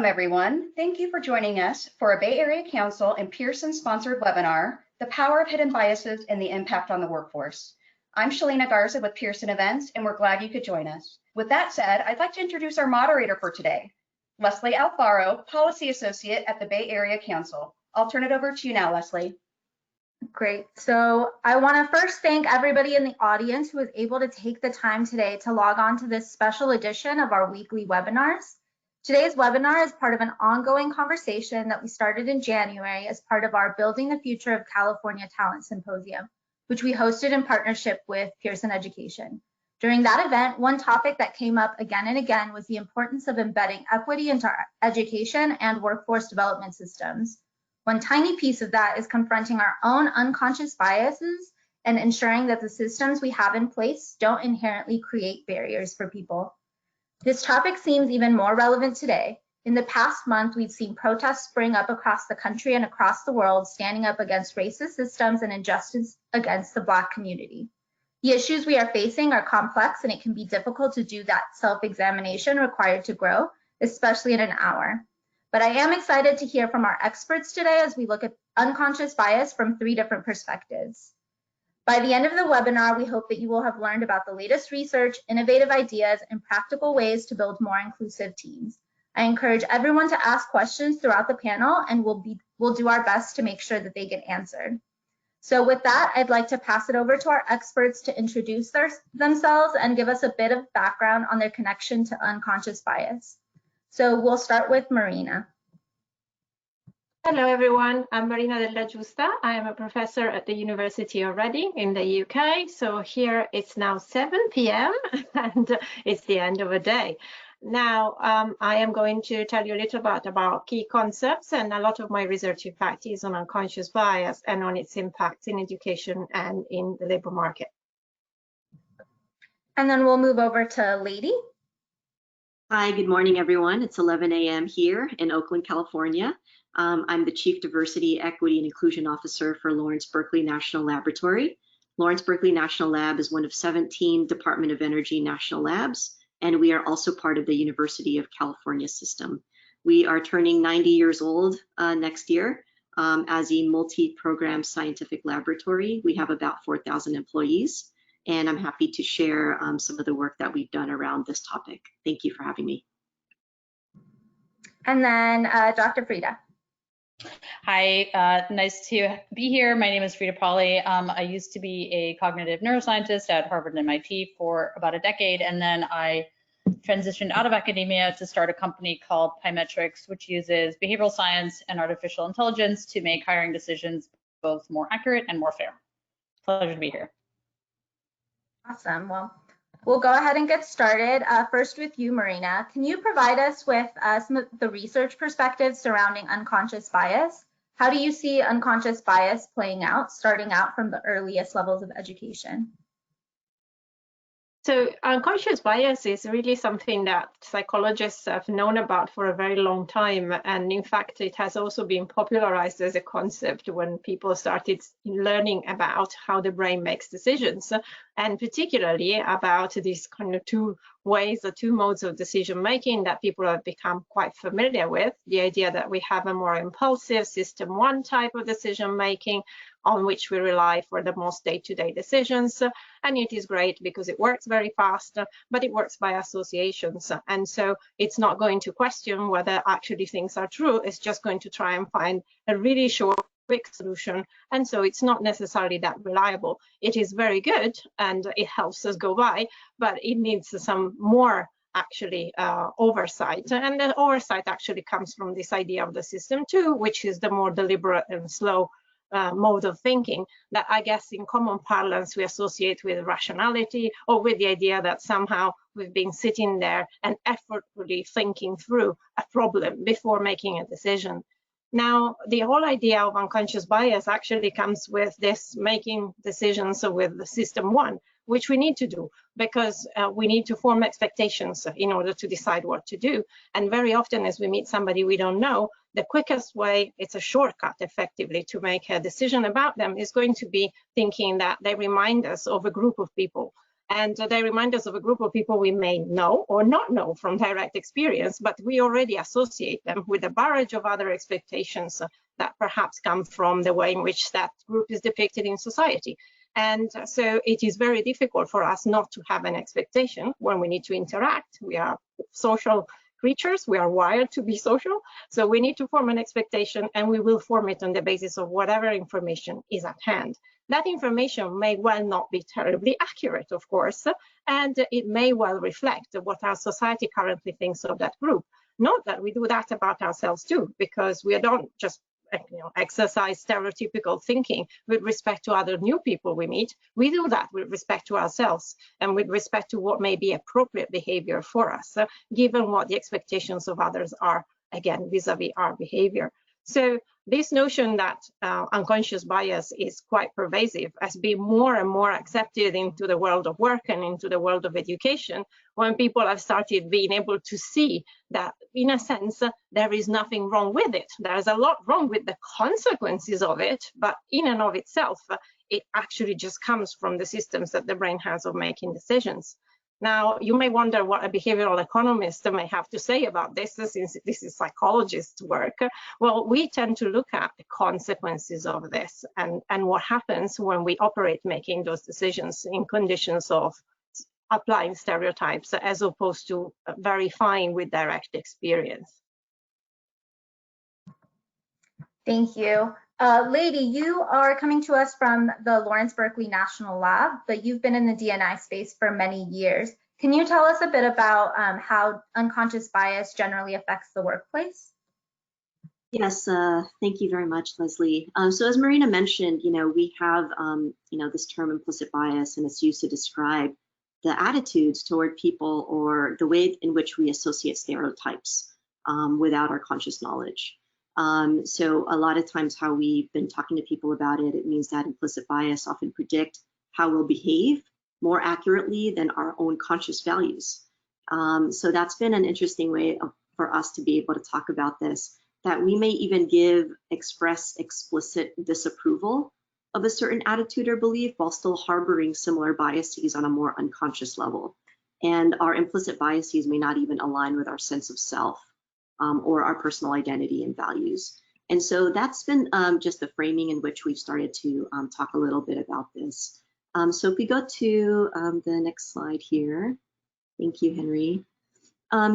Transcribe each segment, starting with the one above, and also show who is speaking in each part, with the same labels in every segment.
Speaker 1: Welcome everyone. Thank you for joining us for a Bay Area Council and Pearson sponsored webinar, The Power of Hidden Biases and the Impact on the Workforce. I'm Shalina Garza with Pearson Events, and we're glad you could join us. With that said, I'd like to introduce our moderator for today, Leslie Alfaro, Policy Associate at the Bay Area Council. I'll turn it over to you now, Leslie.
Speaker 2: Great. So I want to first thank everybody in the audience who was able to take the time today to log on to this special edition of our weekly webinars. Today's webinar is part of an ongoing conversation that we started in January as part of our Building the Future of California Talent Symposium, which we hosted in partnership with Pearson Education. During that event, one topic that came up again and again was the importance of embedding equity into our education and workforce development systems. One tiny piece of that is confronting our own unconscious biases and ensuring that the systems we have in place don't inherently create barriers for people. This topic seems even more relevant today. In the past month, we've seen protests spring up across the country and across the world, standing up against racist systems and injustice against the Black community. The issues we are facing are complex, and it can be difficult to do that self-examination required to grow, especially in an hour. But I am excited to hear from our experts today as we look at unconscious bias from 3 different perspectives. By the end of the webinar, we hope that you will have learned about the latest research, innovative ideas, and practical ways to build more inclusive teams. I encourage everyone to ask questions throughout the panel, and we'll do our best to make sure that they get answered. So with that, I'd like to pass it over to our experts to introduce themselves and give us a bit of background on their connection to unconscious bias. So we'll start with Marina.
Speaker 3: Hello, everyone. I'm Marina Della Giusta. I am a professor at the University of Reading in the UK. So here it's now 7 p.m. and it's the end of a day. Now, I am going to tell you a little bit about key concepts, and a lot of my research, in fact, is on unconscious bias and on its impact in education and in the labor market.
Speaker 2: And then we'll move over to Lady.
Speaker 4: Hi, good morning, everyone. It's 11 a.m. here in Oakland, California. I'm the Chief Diversity, Equity, and Inclusion Officer for Lawrence Berkeley National Laboratory. Lawrence Berkeley National Lab is one of 17 Department of Energy national labs, and we are also part of the University of California system. We are turning 90 years old next year as a multi-program scientific laboratory. We have about 4,000 employees. And I'm happy to share some of the work that we've done around this topic. Thank you for having me.
Speaker 2: And then Dr. Frida.
Speaker 5: Hi, nice to be here. My name is Frida Pauly. I used to be a cognitive neuroscientist at Harvard and MIT for about a decade, and then I transitioned out of academia to start a company called Pymetrics, which uses behavioral science and artificial intelligence to make hiring decisions both more accurate and more fair. Pleasure to be here.
Speaker 2: Awesome. Well, we'll go ahead and get started. First with you, Marina. Can you provide us with some of the research perspectives surrounding unconscious bias? How do you see unconscious bias playing out, starting out from the earliest levels of education?
Speaker 3: So unconscious bias is really something that psychologists have known about for a very long time. And in fact, it has also been popularized as a concept when people started learning about how the brain makes decisions, and particularly about these kind of 2 ways or 2 modes of decision making that people have become quite familiar with. The idea that we have a more impulsive system 1 type of decision making on which we rely for the most day-to-day decisions. And it is great because it works very fast, but it works by associations. And so it's not going to question whether actually things are true. It's just going to try and find a really short, quick solution. And so it's not necessarily that reliable. It is very good and it helps us go by, but it needs some more actually oversight. And the oversight actually comes from this idea of the system 2, which is the more deliberate and slow mode of thinking that I guess in common parlance we associate with rationality, or with the idea that somehow we've been sitting there and effortfully thinking through a problem before making a decision. Now, the whole idea of unconscious bias actually comes with this making decisions with the system 1, which we need to do because we need to form expectations in order to decide what to do. And very often as we meet somebody we don't know, the quickest way, it's a shortcut effectively to make a decision about them, is going to be thinking that they remind us of a group of people. And they remind us of a group of people we may know or not know from direct experience, but we already associate them with a barrage of other expectations that perhaps come from the way in which that group is depicted in society. And so it is very difficult for us not to have an expectation when we need to interact. We are social creatures, we are wired to be social, so we need to form an expectation, and we will form it on the basis of whatever information is at hand. That information may well not be terribly accurate, of course, and it may well reflect what our society currently thinks of that group. Note that we do that about ourselves too, because we don't just exercise stereotypical thinking with respect to other new people we meet. We do that with respect to ourselves and with respect to what may be appropriate behavior for us, given what the expectations of others are, again, vis-a-vis our behavior. So this notion that unconscious bias is quite pervasive has been more and more accepted into the world of work and into the world of education, when people have started being able to see that, in a sense, there is nothing wrong with it. There's a lot wrong with the consequences of it, but in and of itself, it actually just comes from the systems that the brain has of making decisions. Now, you may wonder what a behavioral economist may have to say about this, since this is psychologist work. Well, we tend to look at the consequences of this and what happens when we operate making those decisions in conditions of applying stereotypes as opposed to verifying with direct experience.
Speaker 2: Thank you. Lady, you are coming to us from the Lawrence Berkeley National Lab, but you've been in the D&I space for many years. Can you tell us a bit about how unconscious bias generally affects the workplace?
Speaker 4: Yes, thank you very much, Leslie. So as Marina mentioned, we have, this term implicit bias, and it's used to describe the attitudes toward people or the way in which we associate stereotypes without our conscious knowledge. So a lot of times how we've been talking to people about it, it means that implicit bias often predict how we'll behave more accurately than our own conscious values. So that's been an interesting way for us to be able to talk about this, that we may even express explicit disapproval of a certain attitude or belief while still harboring similar biases on a more unconscious level. And our implicit biases may not even align with our sense of self or our personal identity and values. And so that's been just the framing in which we've started to talk a little bit about this. So if we go to the next slide here. Thank you, Henry.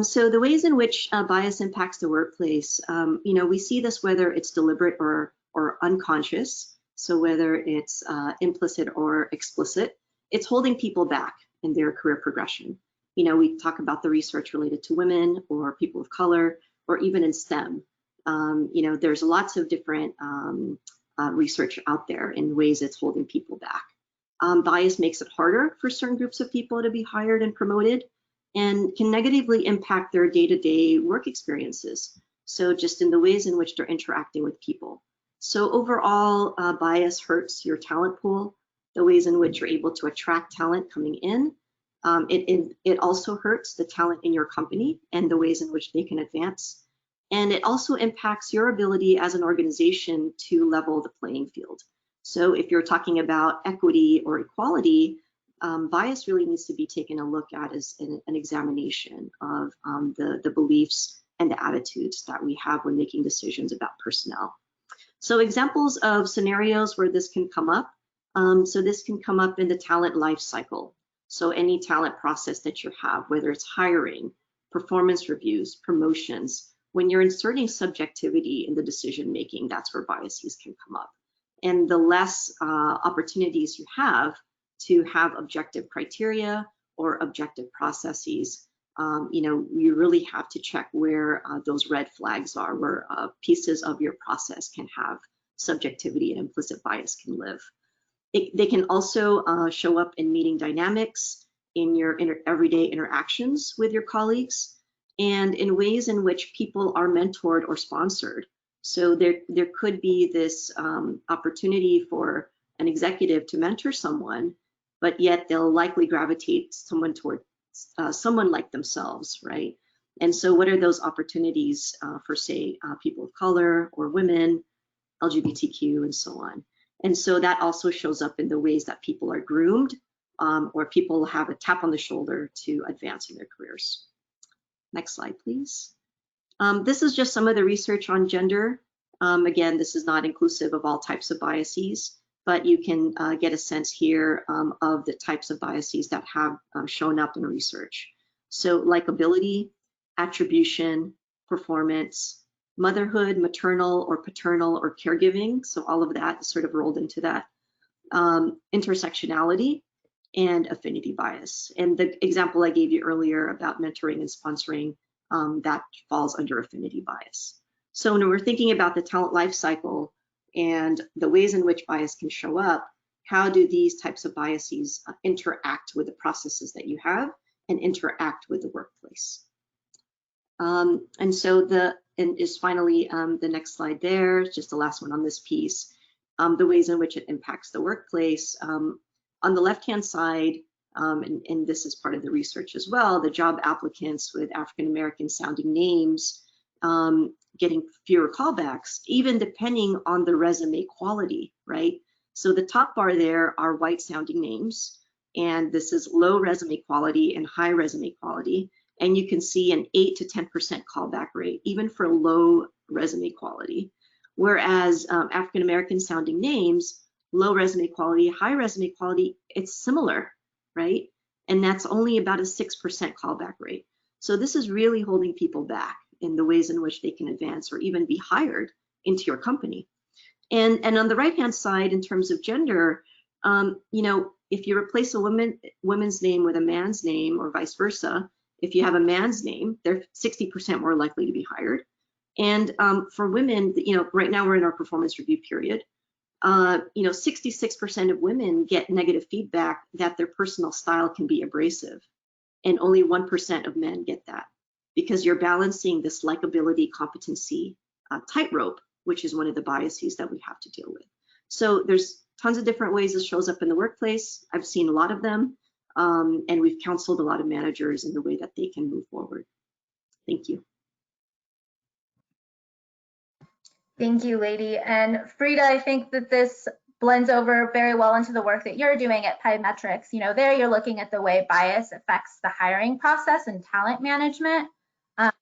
Speaker 4: So the ways in which bias impacts the workplace, we see this whether it's deliberate or unconscious. So whether it's implicit or explicit, it's holding people back in their career progression. We talk about the research related to women or people of color, or even in STEM. There's lots of different research out there in ways it's holding people back. Bias makes it harder for certain groups of people to be hired and promoted, and can negatively impact their day-to-day work experiences. So just in the ways in which they're interacting with people. So overall, bias hurts your talent pool, the ways in which you're able to attract talent coming in. It also hurts the talent in your company and the ways in which they can advance. And it also impacts your ability as an organization to level the playing field. So if you're talking about equity or equality, bias really needs to be taken a look at as an examination of the beliefs and the attitudes that we have when making decisions about personnel. So examples of scenarios where this can come up. So this can come up in the talent life cycle. So any talent process that you have, whether it's hiring, performance reviews, promotions, when you're inserting subjectivity in the decision making, that's where biases can come up. And the less opportunities you have to have objective criteria or objective processes, you really have to check where those red flags are, where pieces of your process can have subjectivity and implicit bias can live. They can also show up in meeting dynamics, in your everyday interactions with your colleagues, and in ways in which people are mentored or sponsored. So there could be this opportunity for an executive to mentor someone, but yet they'll likely gravitate someone toward someone like themselves, right? And so what are those opportunities for, say, people of color or women, LGBTQ, and so on? And so that also shows up in the ways that people are groomed or people have a tap on the shoulder to advance in their careers. Next slide, please. This is just some of the research on gender. Again, this is not inclusive of all types of biases, but you can get a sense here of the types of biases that have shown up in research. So likability, attribution, performance, motherhood, maternal or paternal or caregiving. So all of that is sort of rolled into that. Intersectionality and affinity bias. And the example I gave you earlier about mentoring and sponsoring, that falls under affinity bias. So when we're thinking about the talent life cycle and the ways in which bias can show up, how do these types of biases interact with the processes that you have and interact with the workplace? And so just finally, the next slide there, just the last one on this piece, the ways in which it impacts the workplace. On the left-hand side, and this is part of the research as well, the job applicants with African-American sounding names getting fewer callbacks, even depending on the resume quality, right? So the top bar there are white sounding names, and this is low resume quality and high resume quality. And you can see an 8 to 10% callback rate, even for low resume quality. Whereas African-American sounding names, low resume quality, high resume quality, it's similar, right? And that's only about a 6% callback rate. So this is really holding people back in the ways in which they can advance or even be hired into your company. And on the right-hand side, in terms of gender, you know, if you replace a woman's name with a man's name or vice versa, if you have a man's name, they're 60% more likely to be hired. And for women, you know, right now we're in our performance review period. You know, 66% of women get negative feedback that their personal style can be abrasive, and only 1% of men get that, because you're balancing this likability competency tightrope, which is one of the biases that we have to deal with. So there's tons of different ways this shows up in the workplace. I've seen a lot of them, and we've counseled a lot of managers in the way that they can move forward. Thank you.
Speaker 2: Thank you, Lady. And Frida, I think that this blends over very well into the work that you're doing at Pymetrics. You know, there you're looking at the way bias affects the hiring process and talent management. Can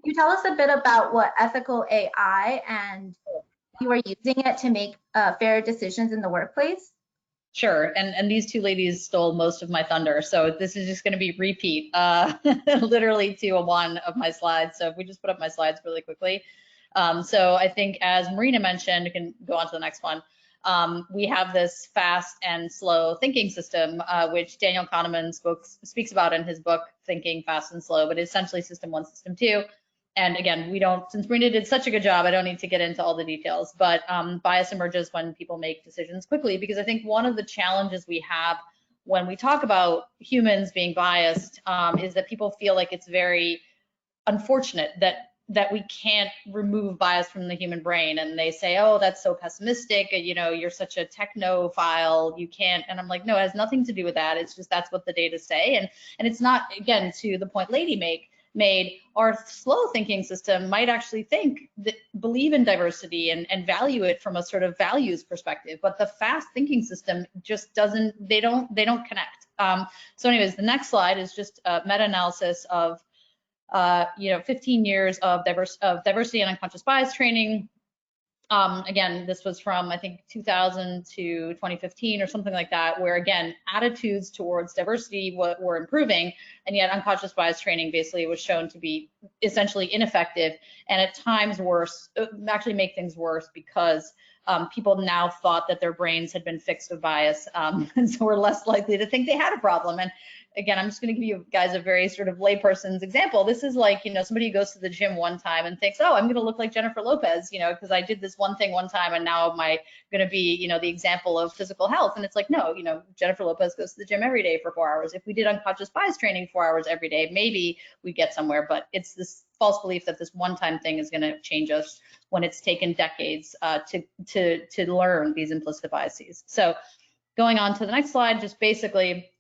Speaker 2: you tell us a bit about what ethical AI and you are using it to make fair decisions in the workplace?
Speaker 5: Sure, and these two ladies stole most of my thunder, so this is just going to be repeat, literally to one of my slides. So if we just put up my slides really quickly. So I think, as Marina mentioned, you can go on to the next one. We have this fast and slow thinking system, which Daniel Kahneman speaks about in his book, Thinking Fast and Slow, but essentially system 1, system 2. And again, since Marina did such a good job, I don't need to get into all the details, but bias emerges when people make decisions quickly, because I think one of the challenges we have when we talk about humans being biased is that people feel like it's very unfortunate that we can't remove bias from the human brain, and they say, oh, that's so pessimistic, you know, you're such a technophile, you can't. And I'm like, no, it has nothing to do with that. It's just that's what the data say. And it's not, again, to the point Lady made, our slow thinking system might actually believe in diversity and value it from a sort of values perspective, but the fast thinking system just doesn't, they don't connect. So anyways, the next slide is just a meta-analysis of 15 years of diversity and unconscious bias training. Again, this was from, I think, 2000 to 2015 or something like that, where again, attitudes towards diversity were improving, and yet unconscious bias training basically was shown to be essentially ineffective, and at times worse, actually make things worse, because people now thought that their brains had been fixed with bias, and so were less likely to think they had a problem. And again, I'm just going to give you guys a very sort of layperson's example. This is like, you know, somebody who goes to the gym one time and thinks, oh, I'm going to look like Jennifer Lopez, you know, because I did this one thing one time, and now am I going to be, you know, the example of physical health? And it's like, no, you know, Jennifer Lopez goes to the gym every day for 4 hours. If we did unconscious bias training 4 hours every day, maybe we'd get somewhere. But it's this false belief that this one-time thing is going to change us when it's taken decades to learn these implicit biases. So going on to the next slide, just basically,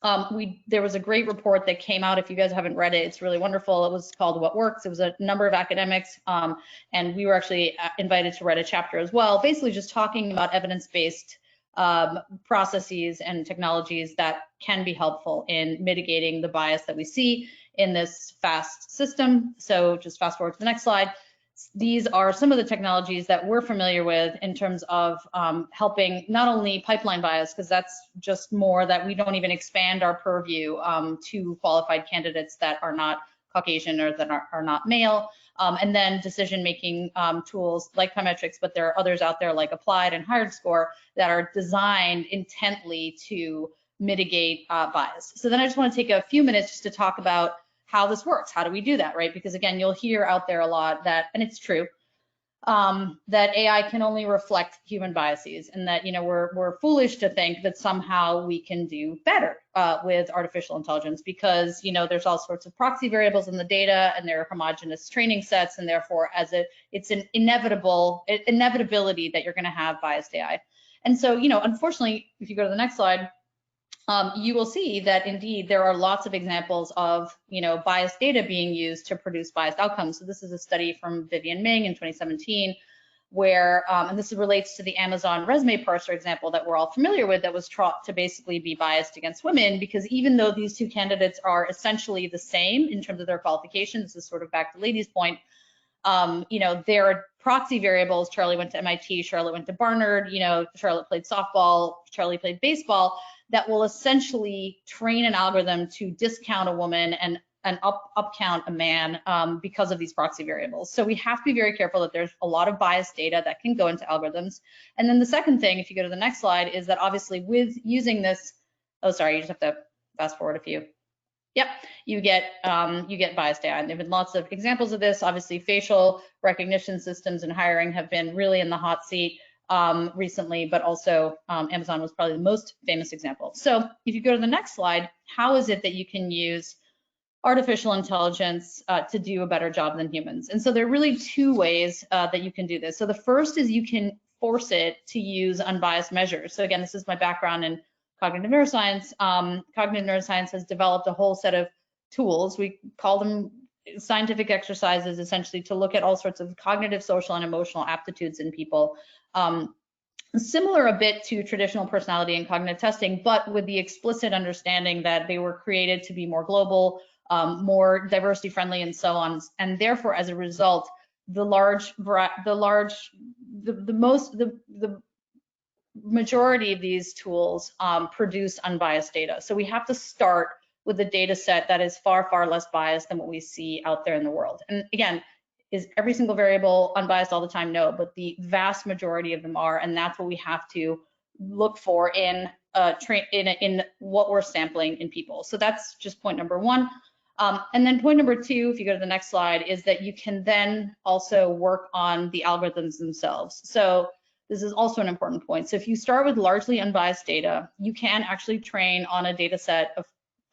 Speaker 5: there was a great report that came out. If you guys haven't read it, it's really wonderful. It was called What Works. It was a number of academics, and we were actually invited to write a chapter as well, basically just talking about evidence-based processes and technologies that can be helpful in mitigating the bias that we see in this fast system. So just fast forward to the next slide. These are some of the technologies that we're familiar with in terms of helping not only pipeline bias, because that's just more that we don't even expand our purview to qualified candidates that are not Caucasian or that are not male, and then decision-making tools like Pymetrics, but there are others out there like Applied and HiredScore that are designed intently to mitigate bias. So then I just want to take a few minutes just to talk about how this works. How do we do that, right? Because again, you'll hear out there a lot that, and it's true, that AI can only reflect human biases, and that we're foolish to think that somehow we can do better with artificial intelligence, because there's all sorts of proxy variables in the data, and there are homogeneous training sets, and therefore it's an inevitability that you're going to have biased AI. And so unfortunately, if you go to the next slide, you will see that indeed there are lots of examples of biased data being used to produce biased outcomes. So this is a study from Vivian Ming in 2017, where and this relates to the Amazon resume parser example that we're all familiar with, that was thought to basically be biased against women, because even though these two candidates are essentially the same in terms of their qualifications, this is sort of back to Lady's point, there are proxy variables. Charlie went to MIT, Charlotte went to Barnard, Charlotte played softball, Charlie played baseball, that will essentially train an algorithm to discount a woman and upcount a man because of these proxy variables. So we have to be very careful that there's a lot of biased data that can go into algorithms. And then the second thing, if you go to the next slide, is that obviously with using this, oh, sorry, you just have to fast forward a few. Yep, you get biased AI. And there have been lots of examples of this. Obviously, facial recognition systems in hiring have been really in the hot seat recently, but also Amazon was probably the most famous example. So if you go to the next slide, how is it that you can use artificial intelligence to do a better job than humans? And so there are really two ways that you can do this. So the first is you can force it to use unbiased measures. So again, this is my background in cognitive neuroscience. Cognitive neuroscience has developed a whole set of tools. We call them scientific exercises, essentially, to look at all sorts of cognitive, social, and emotional aptitudes in people. Similar a bit to traditional personality and cognitive testing, but with the explicit understanding that they were created to be more global, more diversity friendly, and so on. And therefore, as a result, the majority of these tools produce unbiased data. So we have to start with a data set that is far, far less biased than what we see out there in the world. And again, is every single variable unbiased all the time? No, but the vast majority of them are, and that's what we have to look for in what we're sampling in people. So that's just point number one. And then point number two, if you go to the next slide, is that you can then also work on the algorithms themselves. So this is also an important point. So if you start with largely unbiased data, you can actually train on a data set of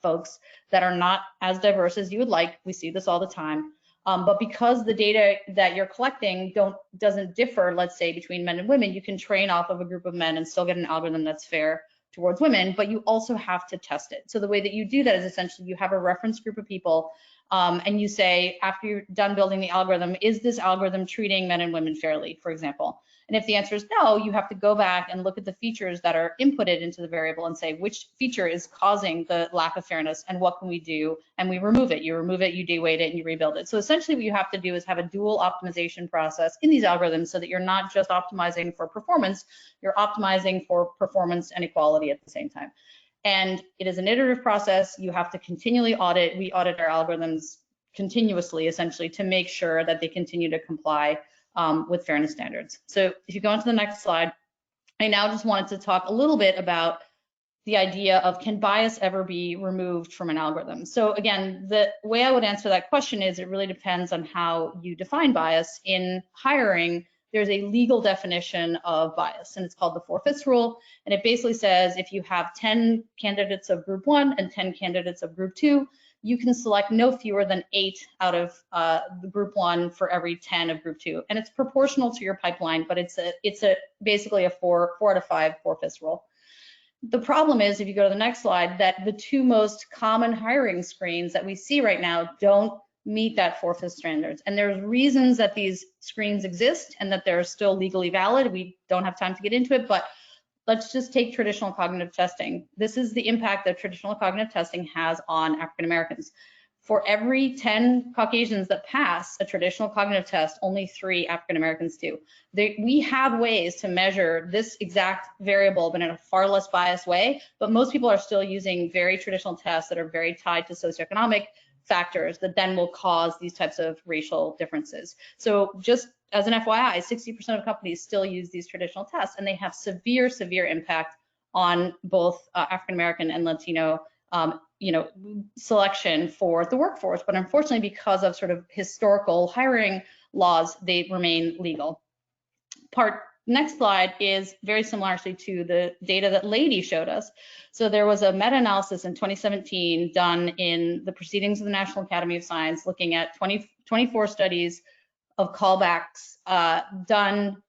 Speaker 5: folks that are not as diverse as you would like. We see this all the time. But because the data that you're collecting doesn't differ, let's say, between men and women, you can train off of a group of men and still get an algorithm that's fair towards women, but you also have to test it. So the way that you do that is essentially you have a reference group of people and you say, after you're done building the algorithm, is this algorithm treating men and women fairly, for example? And if the answer is no, you have to go back and look at the features that are inputted into the variable and say which feature is causing the lack of fairness and what can we do, and we remove it. You remove it, you deweight it, and you rebuild it. So essentially what you have to do is have a dual optimization process in these algorithms so that you're not just optimizing for performance, you're optimizing for performance and equality at the same time. And it is an iterative process. You have to continually audit. We audit our algorithms continuously, essentially, to make sure that they continue to comply with fairness standards. So if you go on to the next slide, I now just wanted to talk a little bit about the idea of, can bias ever be removed from an algorithm? So again, the way I would answer that question is it really depends on how you define bias. In hiring, there's a legal definition of bias, and it's called the 4/5 rule. And it basically says if you have 10 candidates of group 1 and 10 candidates of group 2, you can select no fewer than 8 out of the group 1 for every 10 of group 2. And it's proportional to your pipeline, but it's basically a 4 out of 5 4/5 rule. The problem is, if you go to the next slide, that the two most common hiring screens that we see right now don't meet that 4/5 standards. And there's reasons that these screens exist and that they're still legally valid. We don't have time to get into it, but let's just take traditional cognitive testing. This is the impact that traditional cognitive testing has on African Americans. For every 10 Caucasians that pass a traditional cognitive test, only 3 African Americans do. We have ways to measure this exact variable, but in a far less biased way. But most people are still using very traditional tests that are very tied to socioeconomic factors that then will cause these types of racial differences. So just as an FYI, 60% of companies still use these traditional tests, and they have severe, severe impact on both African American and Latino selection for the workforce. But unfortunately, because of sort of historical hiring laws, they remain legal. Next slide is very similar actually to the data that Lady showed us. So there was a meta-analysis in 2017 done in the Proceedings of the National Academy of Science, looking at 24 studies of callbacks done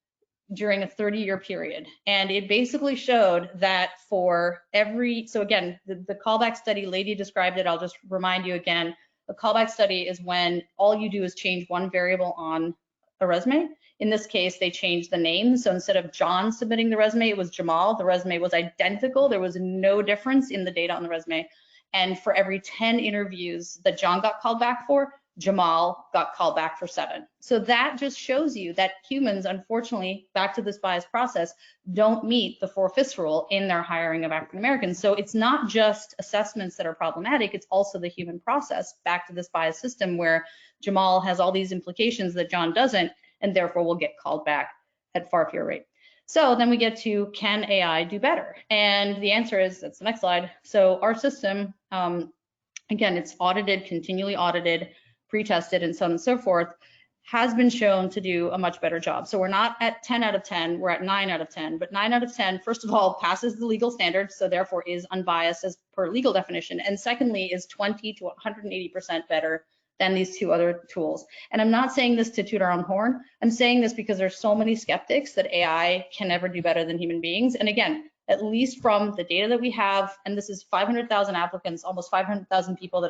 Speaker 5: during a 30-year period. And it basically showed that for every, so again, the callback study, Lady described it, I'll just remind you again, a callback study is when all you do is change one variable on a resume. In this case, they changed the name. So instead of John submitting the resume, it was Jamal. The resume was identical. There was no difference in the data on the resume. And for every 10 interviews that John got called back for, Jamal got called back for 7. So that just shows you that humans, unfortunately, back to this bias process, don't meet the 4/5 rule in their hiring of African Americans. So it's not just assessments that are problematic, it's also the human process, back to this bias system where Jamal has all these implications that John doesn't, and therefore will get called back at far fewer rate. So then we get to, can AI do better? And the answer is, that's the next slide. So our system, again, it's audited, continually audited, pre-tested, and so on and so forth, has been shown to do a much better job. So we're not at 10 out of 10, we're at 9 out of 10, but 9 out of 10, first of all, passes the legal standard, so therefore is unbiased as per legal definition, and secondly is 20 to 180% better than these 2 other tools. And I'm not saying this to toot our own horn, I'm saying this because there's so many skeptics that AI can never do better than human beings. And again, at least from the data that we have, and this is 500,000 applicants, almost 500,000 people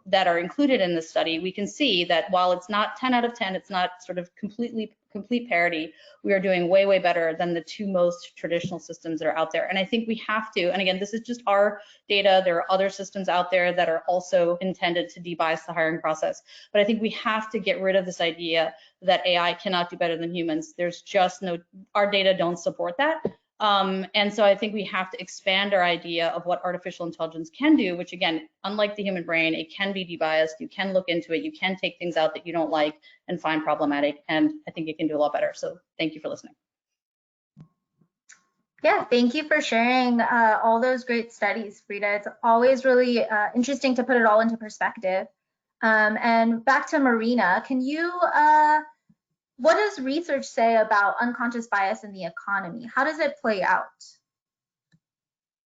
Speaker 5: that are included in this study, we can see that while it's not 10 out of 10, it's not sort of complete parity, we are doing way, way better than the 2 most traditional systems that are out there. And I think we have to, and again, this is just our data, there are other systems out there that are also intended to debias the hiring process. But I think we have to get rid of this idea that AI cannot do better than humans. There's just no, our data don't support that. And so I think we have to expand our idea of what artificial intelligence can do, which again, unlike the human brain, it can be debiased, you can look into it, you can take things out that you don't like and find problematic, and I think it can do a lot better. So thank you for listening.
Speaker 2: Yeah, thank you for sharing all those great studies, Frida. It's always really interesting to put it all into perspective. And back to Marina, can you, what does research say about unconscious bias in the economy? How does it play out?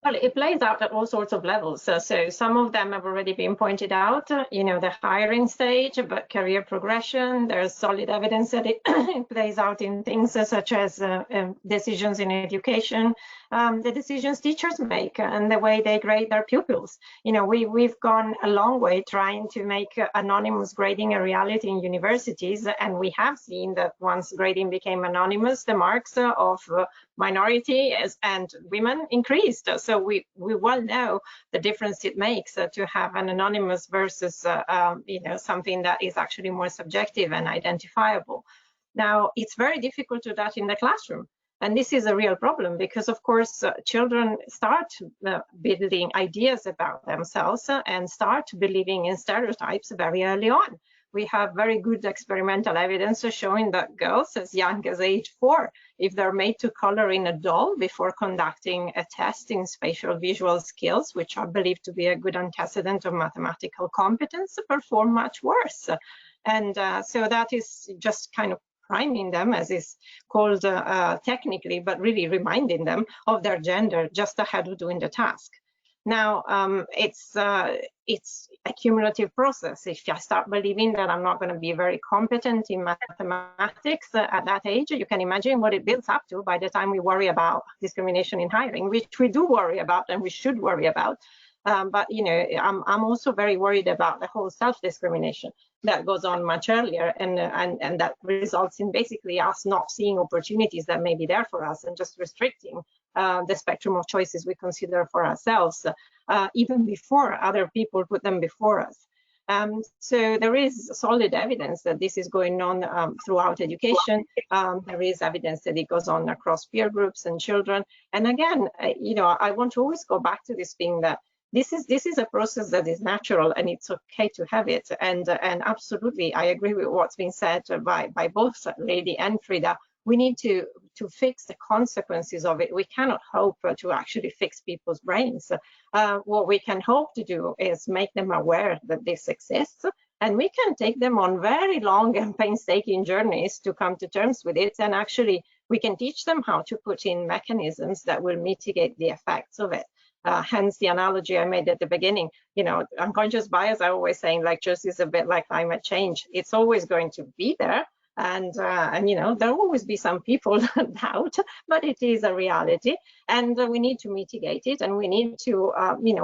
Speaker 3: Well, it plays out at all sorts of levels. So some of them have already been pointed out, the hiring stage, but career progression, there's solid evidence that it plays out in things such as decisions in education, the decisions teachers make and the way they grade their pupils. We've gone a long way trying to make anonymous grading a reality in universities, and we have seen that once grading became anonymous, the marks of minorities and women increased. So we well know the difference it makes to have an anonymous versus something that is actually more subjective and identifiable. Now, it's very difficult to do that in the classroom. And this is a real problem because, of course, children start building ideas about themselves and start believing in stereotypes very early on. We have very good experimental evidence showing that girls as young as age 4, if they're made to color in a doll before conducting a test in spatial visual skills, which are believed to be a good antecedent of mathematical competence, perform much worse. And so that is just kind of priming them, as is called technically, but really reminding them of their gender just ahead of doing the task. Now, it's a cumulative process. If I start believing that I'm not going to be very competent in mathematics at that age, you can imagine what it builds up to by the time we worry about discrimination in hiring, which we do worry about and we should worry about. But I'm also very worried about the whole self-discrimination that goes on much earlier, and that results in basically us not seeing opportunities that may be there for us and just restricting the spectrum of choices we consider for ourselves, even before other people put them before us. So there is solid evidence that this is going on throughout education. There is evidence that it goes on across peer groups and children. And again, I want to always go back to this thing that this is a process that is natural, and it's okay to have it. And absolutely, I agree with what's been said by both Lady and Frida. We need to fix the consequences of it. We cannot hope to actually fix people's brains. What we can hope to do is make them aware that this exists, and we can take them on very long and painstaking journeys to come to terms with it. And actually, we can teach them how to put in mechanisms that will mitigate the effects of it. Hence the analogy I made at the beginning. Unconscious bias, I always saying lectures is a bit like climate change. It's always going to be there. And there'll always be some people that doubt, but it is a reality, and we need to mitigate it, and we need to,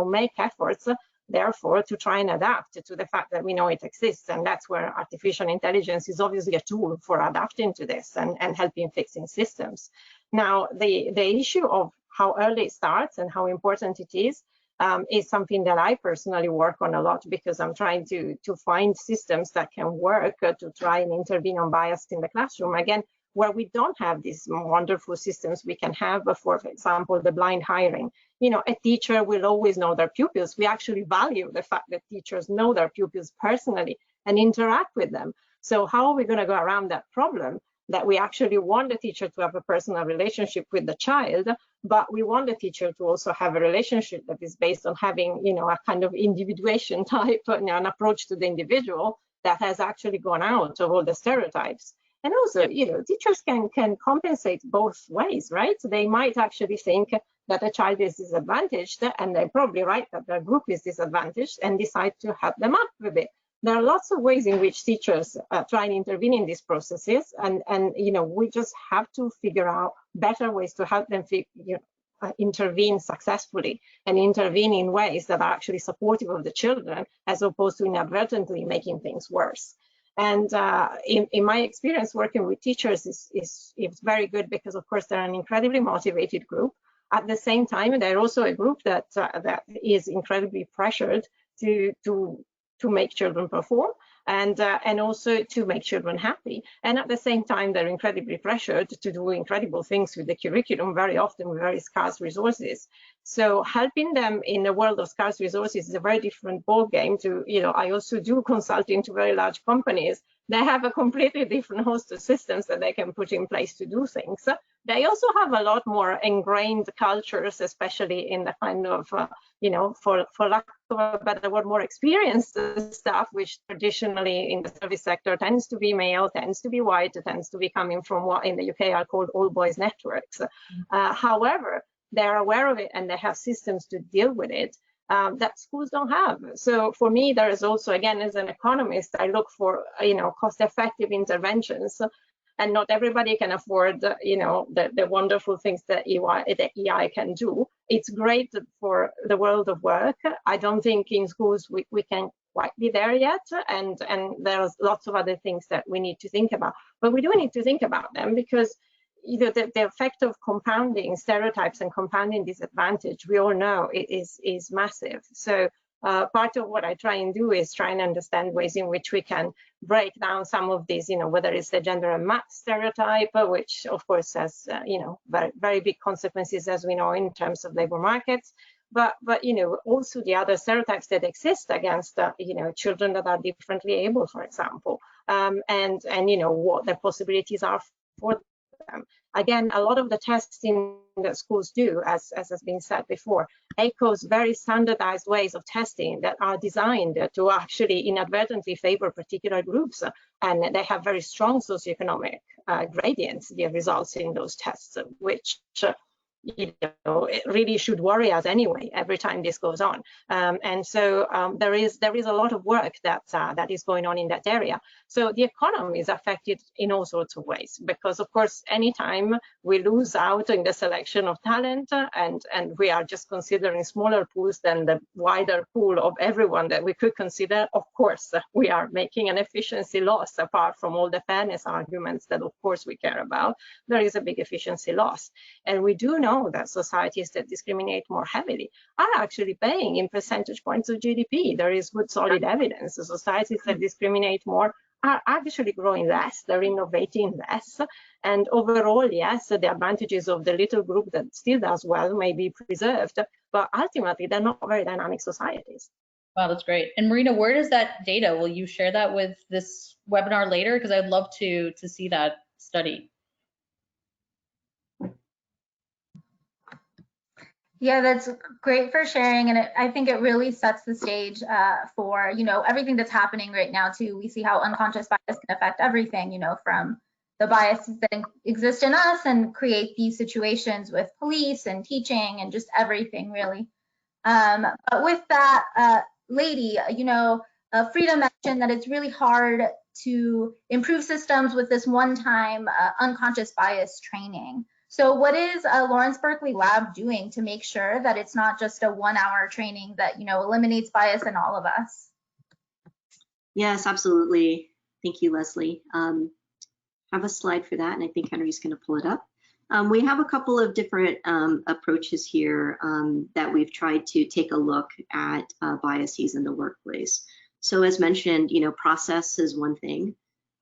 Speaker 3: make efforts, therefore, to try and adapt to the fact that we know it exists. And that's where artificial intelligence is obviously a tool for adapting to this and helping fixing systems. Now, the issue of how early it starts and how important it is something that I personally work on a lot, because I'm trying to find systems that can work to try and intervene on bias in the classroom. Again, where we don't have these wonderful systems we can have, for example, the blind hiring. A teacher will always know their pupils. We actually value the fact that teachers know their pupils personally and interact with them. So how are we going to go around that problem? That we actually want the teacher to have a personal relationship with the child, but we want the teacher to also have a relationship that is based on having, a kind of individuation type, an approach to the individual that has actually gone out of all the stereotypes. And also, teachers can compensate both ways, right? So they might actually think that a child is disadvantaged, and they're probably right that their group is disadvantaged, and decide to help them up with it. There are lots of ways in which teachers try and intervene in these processes, and we just have to figure out better ways to help them intervene successfully and intervene in ways that are actually supportive of the children, as opposed to inadvertently making things worse. And in my experience working with teachers is very good, because of course they're an incredibly motivated group. At the same time, they're also a group that is incredibly pressured to make children perform and also to make children happy. And at the same time, they're incredibly pressured to do incredible things with the curriculum, very often with very scarce resources. So helping them in a world of scarce resources is a very different ballgame to, I also do consulting to very large companies. They have a completely different host of systems that they can put in place to do things. They also have a lot more ingrained cultures, especially in the kind of, for lack of a better word, more experienced staff, which traditionally in the service sector tends to be male, tends to be white, tends to be coming from what in the UK are called all boys networks. However, they're aware of it and they have systems to deal with it that schools don't have. So for me, there is also, again, as an economist, I look for, cost-effective interventions. And not everybody can afford, the wonderful things that EI can do. It's great for the world of work. I don't think in schools we can quite be there yet. And there's lots of other things that we need to think about. But we do need to think about them, because the effect of compounding stereotypes and compounding disadvantage, we all know it is massive. So part of what I try and do is try and understand ways in which we can break down some of these, whether it's the gender and math stereotype, which of course has, very, very big consequences, as we know, in terms of labor markets, but also the other stereotypes that exist against, children that are differently able, for example, and what the possibilities are for them. Again, a lot of the testing that schools do, as has been said before, echoes very standardized ways of testing that are designed to actually inadvertently favor particular groups, and they have very strong socioeconomic gradients, the results in those tests, which it really should worry us anyway every time this goes on. And so there is a lot of work that is going on in that area. So the economy is affected in all sorts of ways, because of course, anytime we lose out in the selection of talent and we are just considering smaller pools than the wider pool of everyone that we could consider, of course, we are making an efficiency loss. Apart from all the fairness arguments that of course we care about, there is a big efficiency loss. And we do know that societies that discriminate more heavily are actually paying in percentage points of GDP. There is good solid evidence. The societies that discriminate more are actually growing less, they're innovating less. And overall, yes, the advantages of the little group that still does well may be preserved, but ultimately they're not very dynamic societies.
Speaker 5: Wow, that's great. And Marina, where does that data, will you share that with this webinar later? Because I'd love to see that study.
Speaker 2: Yeah, that's great for sharing, and I think it really sets the stage for, you know, everything that's happening right now too. We see how unconscious bias can affect everything, you know, from the biases that exist in us and create these situations with police and teaching and just everything really. But with that, lady, you know, Frida mentioned that it's really hard to improve systems with this one-time unconscious bias training. So what is Lawrence Berkeley Lab doing to make sure that it's not just a 1-hour training that, you know, eliminates bias in all of us?
Speaker 4: Yes, absolutely. Thank you, Leslie. I have a slide for that, and I think Henry's going to pull it up. We have a couple of different approaches here that we've tried to take a look at biases in the workplace. So as mentioned, you know, process is one thing,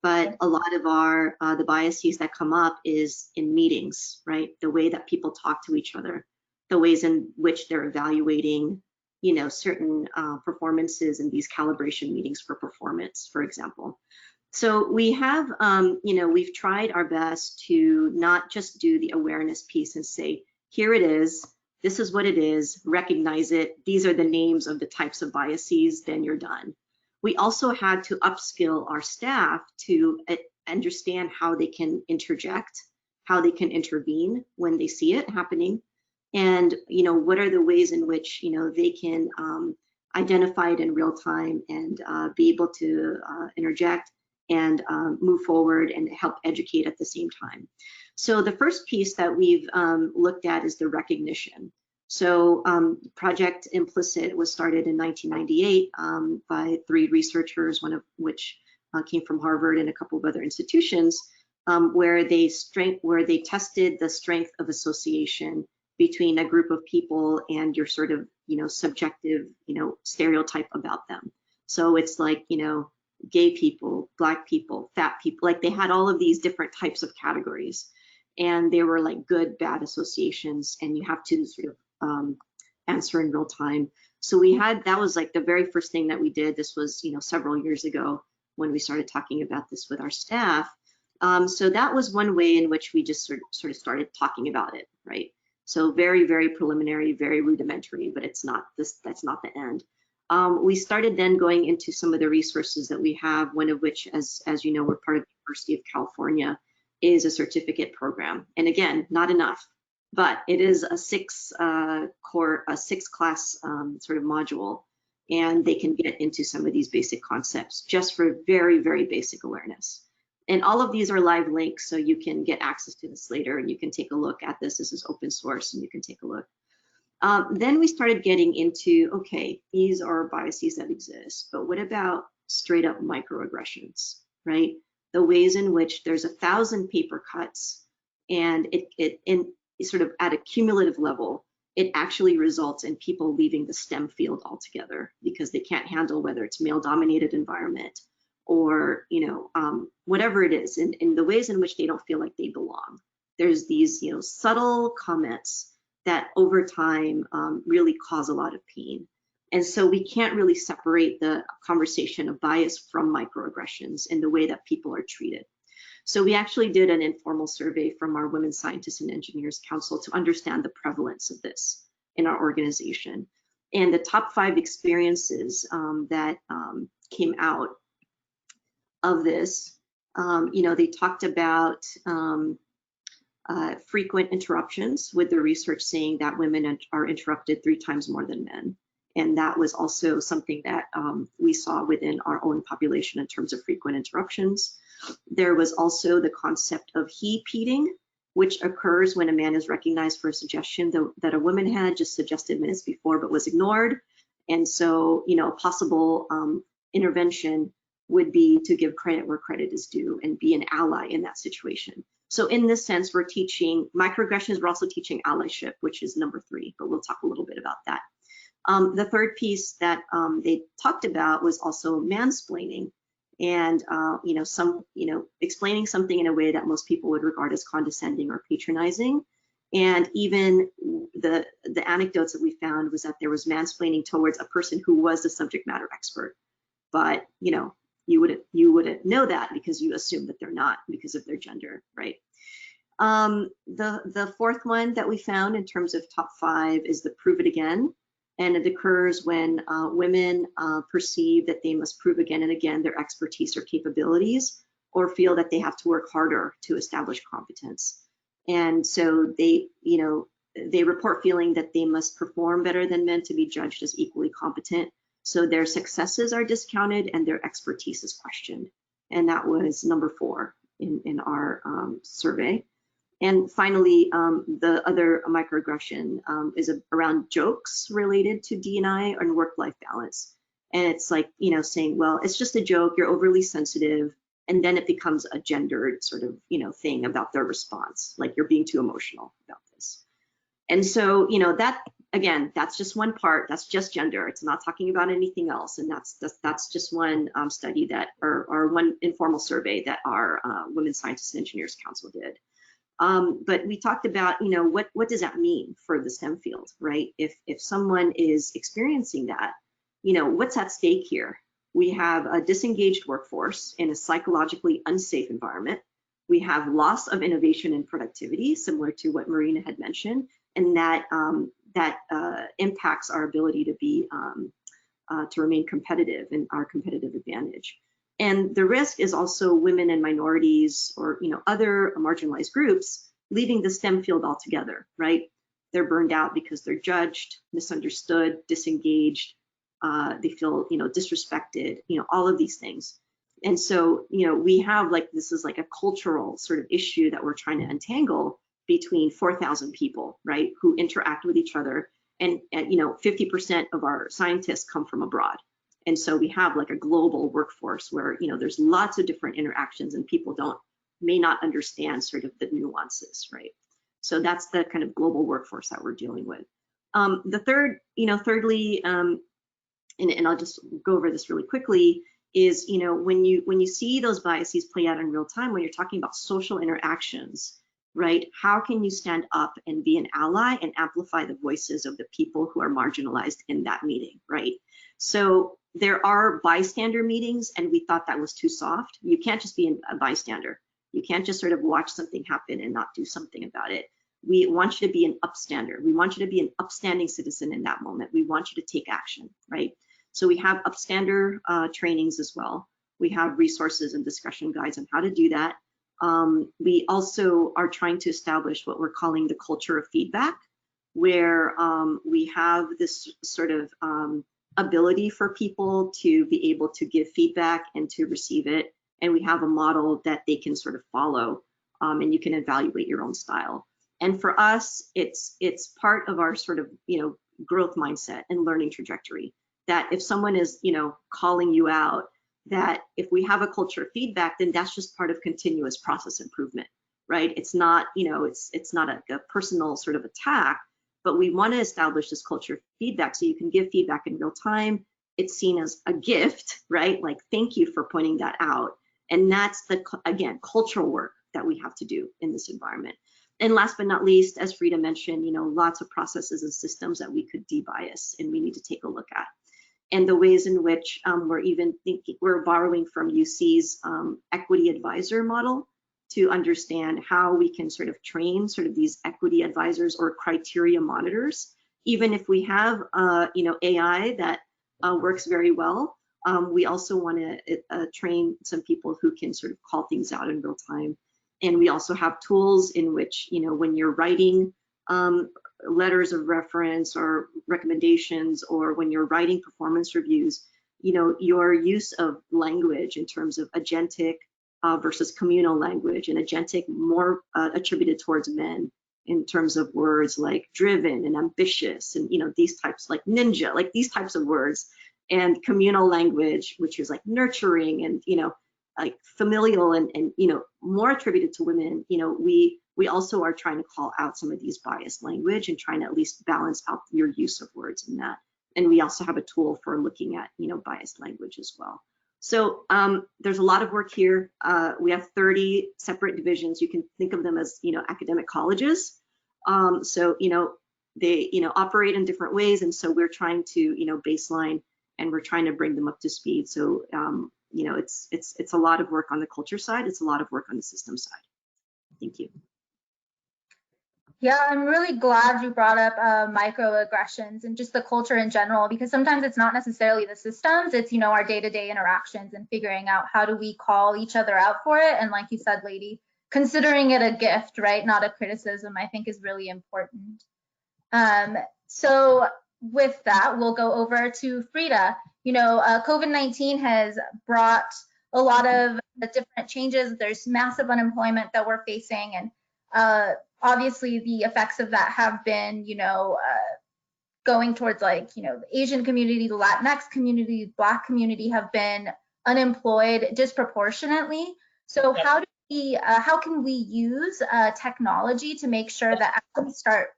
Speaker 4: but a lot of our the biases that come up is in meetings, right? The way that people talk to each other, the ways in which they're evaluating, you know, certain performances in these calibration meetings for performance, for example. So we have, you know, we've tried our best to not just do the awareness piece and say, here it is, this is what it is, recognize it, these are the names of the types of biases, then you're done. We also had to upskill our staff to understand how they can interject, how they can intervene when they see it happening, and, you know, what are the ways in which, you know, they can identify it in real time and be able to interject and move forward and help educate at the same time. So the first piece that we've looked at is the recognition. So Project Implicit was started in 1998 by 3 researchers, one of which came from Harvard and a couple of other institutions, where they tested the strength of association between a group of people and your sort of, you know, subjective, you know, stereotype about them. So it's like, you know, gay people, Black people, fat people, like they had all of these different types of categories, and they were like good, bad associations, and you have to sort of answer in real time. So we had, that was like the very first thing that we did. This was, you know, several years ago when we started talking about this with our staff. So that was one way in which we just sort of started talking about it, right? So very, very preliminary, very rudimentary, but it's not this, that's not the end. We started then going into some of the resources that we have, one of which, as you know, we're part of the University of California, is a certificate program. And again, not enough, but it is a 6-class sort of module, and they can get into some of these basic concepts just for very, very basic awareness. And all of these are live links, so you can get access to this later and you can take a look at this. This is open source and you can take a look. Then we started getting into, okay, these are biases that exist, but what about straight up microaggressions, right? The ways in which there's 1,000 paper cuts, and it sort of at a cumulative level, it actually results in people leaving the STEM field altogether because they can't handle whether it's male-dominated environment or, you know, whatever it is, in the ways in which they don't feel like they belong. There's these, you know, subtle comments that over time really cause a lot of pain. And so we can't really separate the conversation of bias from microaggressions in the way that people are treated. So we actually did an informal survey from our Women Scientists and Engineers Council to understand the prevalence of this in our organization. And the top 5 experiences that came out of this, you know, they talked about frequent interruptions, with the research saying that women are interrupted 3 times more than men. And that was also something that we saw within our own population in terms of frequent interruptions. There was also the concept of he-peating, which occurs when a man is recognized for a suggestion that a woman had just suggested minutes before but was ignored. And so, you know, a possible intervention would be to give credit where credit is due and be an ally in that situation. So in this sense, we're teaching microaggressions, we're also teaching allyship, which is number 3, but we'll talk a little bit about that. The third piece that they talked about was also mansplaining, and explaining something in a way that most people would regard as condescending or patronizing. And even the anecdotes that we found was that there was mansplaining towards a person who was the subject matter expert, but you wouldn't know that because you assume that they're not because of their gender, right? The fourth one that we found in terms of top 5 is the prove it again. And it occurs when women perceive that they must prove again and again their expertise or capabilities, or feel that they have to work harder to establish competence. And so they report feeling that they must perform better than men to be judged as equally competent. So their successes are discounted and their expertise is questioned. And that was number 4 in our survey. And finally, the other microaggression is around jokes related to D&I and work-life balance. And it's like, saying, well, it's just a joke, you're overly sensitive, and then it becomes a gendered sort of, thing about their response, like you're being too emotional about this. And so, that, again, that's just one part, that's just gender. It's not talking about anything else. And that's just one study that, or one informal survey that our Women Scientists and Engineers Council did. But we talked about, what does that mean for the STEM field, right? If someone is experiencing that, what's at stake here? We have a disengaged workforce in a psychologically unsafe environment. We have loss of innovation and productivity, similar to what Marina had mentioned, and that impacts our ability to be to remain competitive and our competitive advantage. And the risk is also women and minorities, or other marginalized groups, leaving the STEM field altogether, right? They're burned out because they're judged, misunderstood, disengaged. They feel disrespected, all of these things. And so we have this is like a cultural sort of issue that we're trying to untangle between 4,000 people, right, who interact with each other, and 50% of our scientists come from abroad. And so we have like a global workforce where, there's lots of different interactions and people may not understand sort of the nuances, right? So that's the kind of global workforce that we're dealing with. The third, thirdly, and I'll just go over this really quickly, is, when you see those biases play out in real time, when you're talking about social interactions, right? How can you stand up and be an ally and amplify the voices of the people who are marginalized in that meeting, right? So there are bystander meetings, and we thought that was too soft. You can't just be a bystander. You can't just sort of watch something happen and not do something about it. We want you to be an upstander. We want you to be an upstanding citizen in that moment. We want you to take action, right? So we have upstander trainings as well. We have resources and discussion guides on how to do that. We also are trying to establish what we're calling the culture of feedback, where we have this sort of ability for people to be able to give feedback and to receive it. And we have a model that they can sort of follow, and you can evaluate your own style. And for us, it's part of our sort of, growth mindset and learning trajectory, that if someone is, calling you out, that if we have a culture of feedback, then that's just part of continuous process improvement, right? It's not, it's not a personal sort of attack, but we want to establish this culture of feedback so you can give feedback in real time. It's seen as a gift, right? Like, thank you for pointing that out. And that's the, again, cultural work that we have to do in this environment. And last but not least, as Frida mentioned, lots of processes and systems that we could debias and we need to take a look at. And the ways in which we're borrowing from UC's equity advisor model to understand how we can sort of train sort of these equity advisors or criteria monitors. Even if we have, AI that works very well, we also want to train some people who can sort of call things out in real time. And we also have tools in which, when you're writing letters of reference or recommendations, or when you're writing performance reviews, your use of language in terms of agentic versus communal language, and agentic more attributed towards men in terms of words like driven and ambitious, and these types like ninja, like these types of words, and communal language, which is like nurturing and like familial and more attributed to women. We also are trying to call out some of these biased language and trying to at least balance out your use of words in that. And we also have a tool for looking at biased language as well. So there's a lot of work here. We have 30 separate divisions. You can think of them as academic colleges. So they operate in different ways, and so we're trying to baseline, and we're trying to bring them up to speed. So it's a lot of work on the culture side. It's a lot of work on the system side. Thank you.
Speaker 2: Yeah, I'm really glad you brought up microaggressions and just the culture in general, because sometimes it's not necessarily the systems, it's, our day-to-day interactions and figuring out how do we call each other out for it. And like you said, lady, considering it a gift, right, not a criticism, I think is really important. So with that, we'll go over to Frida. COVID-19 has brought a lot of different changes. There's massive unemployment that we're facing, and obviously the effects of that have been, going towards the Asian community, the Latinx community, the Black community have been unemployed disproportionately. So how can we use technology to make sure that as we start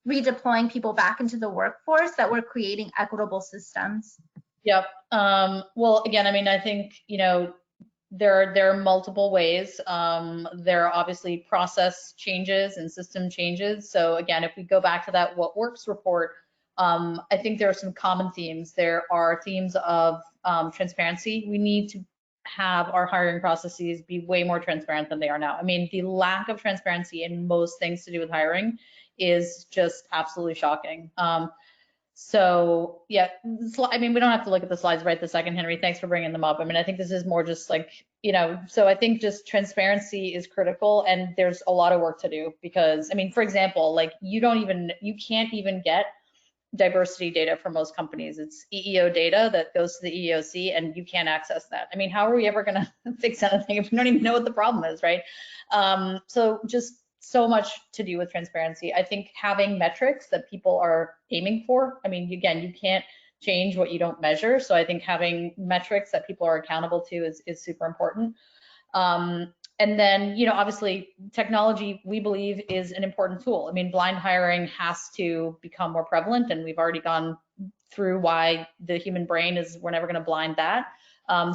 Speaker 2: redeploying people back into the workforce, that we're creating equitable systems?
Speaker 5: Yep. Well, again, I think, there are multiple ways. There are obviously process changes and system changes. So again, if we go back to that What Works report, I think there are some common themes. There are themes of transparency. We need to have our hiring processes be way more transparent than they are now. The lack of transparency in most things to do with hiring is just absolutely shocking. So yeah, we don't have to look at the slides right this second, Henry. Thanks for bringing them up. I think this is more just so I think just transparency is critical, and there's a lot of work to do because, for example, you can't even get diversity data for most companies. It's EEO data that goes to the EEOC, and you can't access that. How are we ever going to fix anything if we don't even know what the problem is, right? So just so much to do with transparency. I think having metrics that people are aiming for, again, you can't change what you don't measure. So I think having metrics that people are accountable to is super important. And then, obviously technology, we believe, is an important tool. Blind hiring has to become more prevalent, and we've already gone through why the human brain we're never going to blind that.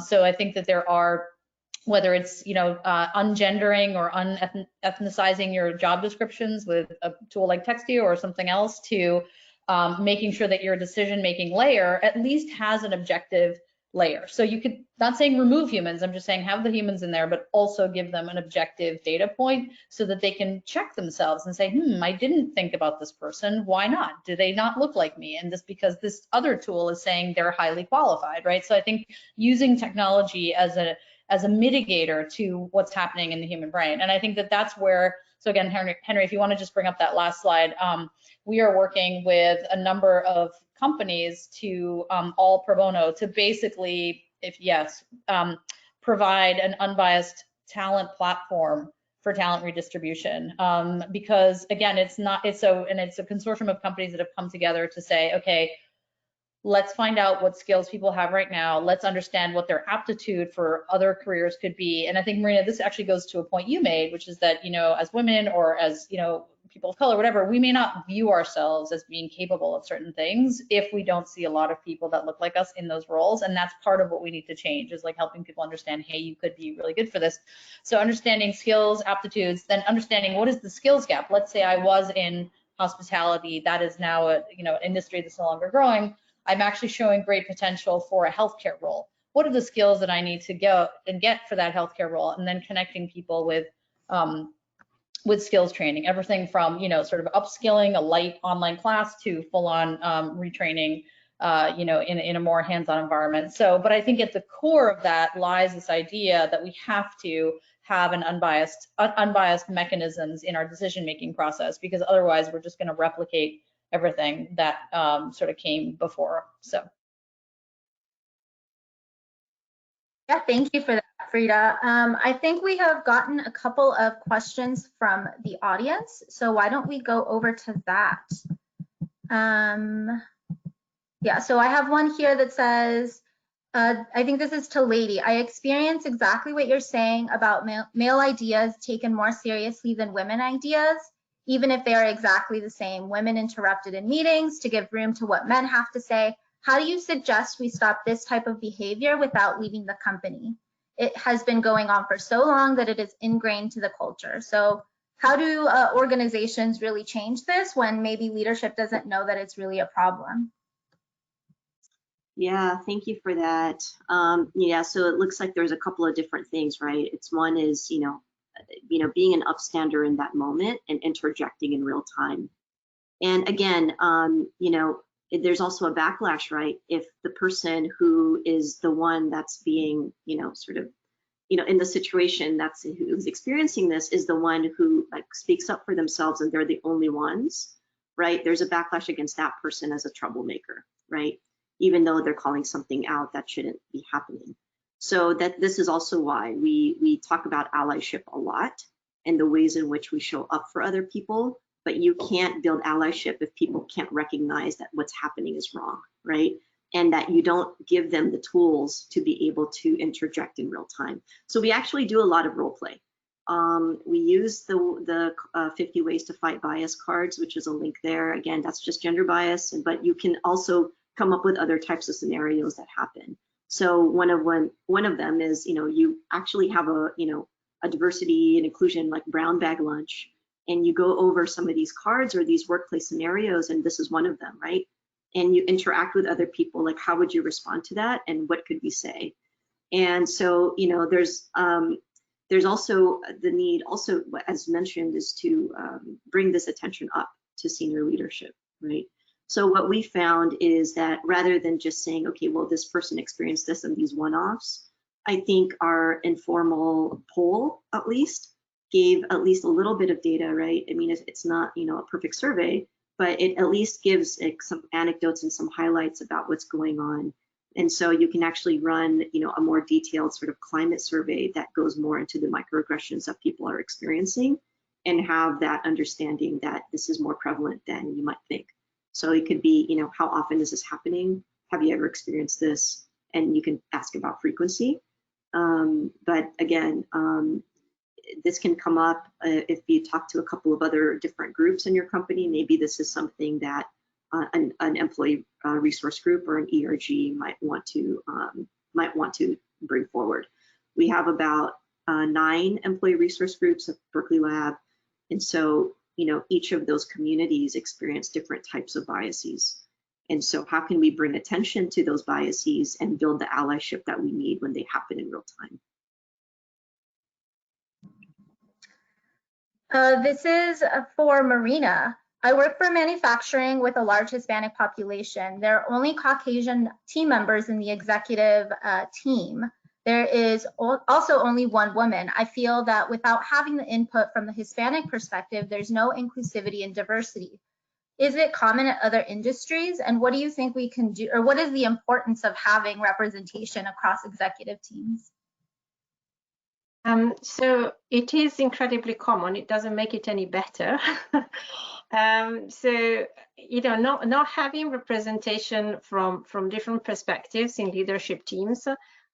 Speaker 5: So I think that there are, whether it's ungendering or unethnicizing your job descriptions with a tool like Textio or something else, to making sure that your decision-making layer at least has an objective layer. So you could, not saying remove humans, I'm just saying have the humans in there, but also give them an objective data point so that they can check themselves and say, I didn't think about this person. Why not? Do they not look like me? And just because this other tool is saying they're highly qualified, right? So I think using technology as a mitigator to what's happening in the human brain. And I think that that's where, so again, Henry, if you want to just bring up that last slide, we are working with a number of companies to all pro bono to basically, provide an unbiased talent platform for talent redistribution. Because again, it's a consortium of companies that have come together to say, okay, let's find out what skills people have right now. Let's understand what their aptitude for other careers could be. And I think, Marina, this actually goes to a point you made, which is that, as women or as, people of color, whatever, we may not view ourselves as being capable of certain things if we don't see a lot of people that look like us in those roles. And that's part of what we need to change, is helping people understand, hey, you could be really good for this. So understanding skills, aptitudes, then understanding what is the skills gap. Let's say I was in hospitality, that is now an industry that's no longer growing. I'm actually showing great potential for a healthcare role. What are the skills that I need to go and get for that healthcare role? And then connecting people with skills training, everything from, sort of upskilling a light online class to full-on retraining, in a more hands-on environment. So, but I think at the core of that lies this idea that we have to have an unbiased mechanisms in our decision-making process, because otherwise we're just going to replicate everything that sort of came before. So.
Speaker 2: Yeah, thank you for that, Frida. I think we have gotten a couple of questions from the audience, so why don't we go over to that? Yeah, so I have one here that says, I think this is to Lady. I experience exactly what you're saying about male ideas taken more seriously than women ideas, even if they are exactly the same. Women interrupted in meetings to give room to what men have to say. How do you suggest we stop this type of behavior without leaving the company? It has been going on for so long that it is ingrained to the culture. So how do organizations really change this when maybe leadership doesn't know that it's really a problem?
Speaker 4: Yeah, thank you for that. Yeah, so it looks like there's a couple of different things, right? It's one is, being an upstander in that moment and interjecting in real time. And again, there's also a backlash, right? If the person who is the one that's being, sort of, in the situation who's experiencing this is the one who like speaks up for themselves and they're the only ones, right? There's a backlash against that person as a troublemaker, right? Even though they're calling something out that shouldn't be happening. So that this is also why we talk about allyship a lot and the ways in which we show up for other people, but you can't build allyship if people can't recognize that what's happening is wrong, right? And that you don't give them the tools to be able to interject in real time. So we actually do a lot of role play. We use the 50 Ways to Fight Bias cards, which is a link there. Again, that's just gender bias, but you can also come up with other types of scenarios that happen. So one of them is, you actually have a diversity and inclusion like brown bag lunch, and you go over some of these cards or these workplace scenarios, and this is one of them, right? And you interact with other people, like how would you respond to that, and what could we say? And so, there's also the need, also as mentioned, is to bring this attention up to senior leadership, right? So what we found is that rather than just saying, okay, well, this person experienced this and these one-offs, I think our informal poll at least gave at least a little bit of data, right? I mean, it's not, a perfect survey, but it at least gives some anecdotes and some highlights about what's going on. And so you can actually run, a more detailed sort of climate survey that goes more into the microaggressions that people are experiencing and have that understanding that this is more prevalent than you might think. So it could be, how often is this happening? Have you ever experienced this? And you can ask about frequency. But again, this can come up if you talk to a couple of other different groups in your company. Maybe this is something that an employee resource group or an ERG might want to bring forward. We have about 9 employee resource groups at Berkeley Lab, and so each of those communities experience different types of biases. And so how can we bring attention to those biases and build the allyship that we need when they happen in real time?
Speaker 2: This is for Marina. I work for manufacturing with a large Hispanic population. There are only Caucasian team members in the executive team. There is also only one woman. I feel that without having the input from the Hispanic perspective, there's no inclusivity and diversity. Is it common in other industries? And what do you think we can do, or what is the importance of having representation across executive teams?
Speaker 3: So it is incredibly common. It doesn't make it any better. So, not having representation from different perspectives in leadership teams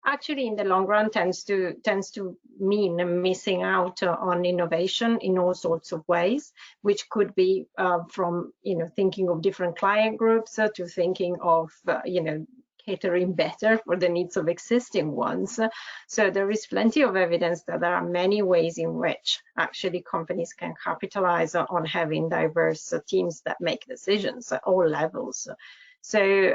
Speaker 3: actually in the long run tends to mean missing out on innovation in all sorts of ways, which could be from thinking of different client groups to thinking of catering better for the needs of existing ones. So there is plenty of evidence that there are many ways in which actually companies can capitalize on having diverse teams that make decisions at all levels. So